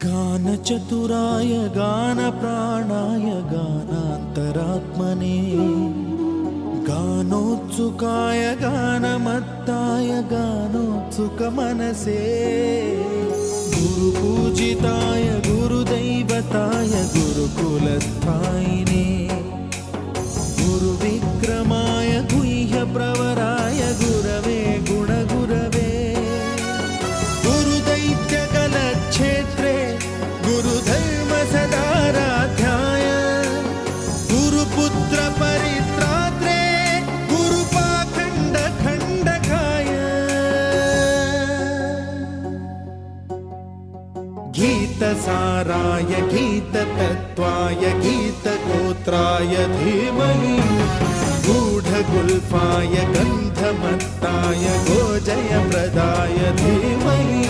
गानचतुराय गानप्राणाय गानान्तरात्मने गानोत्सुकाय गानमत्ताय गानोत्सुकमनसे गुरुपूजिताय गुरुदैवताय गुरुकुलस्थायिने गुरुविक्रमाय गुह्यप्रवराय गुरवे गुणगुरवे गुरुदैत्यकलक्षेत्रे गुरुधर्मसदाराध्याय गुरुपुत्रपरित्रात्रे गुरुपाखण्डखण्डकाय गीतसाराय गीततत्त्वाय गीतगोत्राय धीमहि गूढगुल्फाय गन्धमत्ताय गोजयप्रदाय धीमहि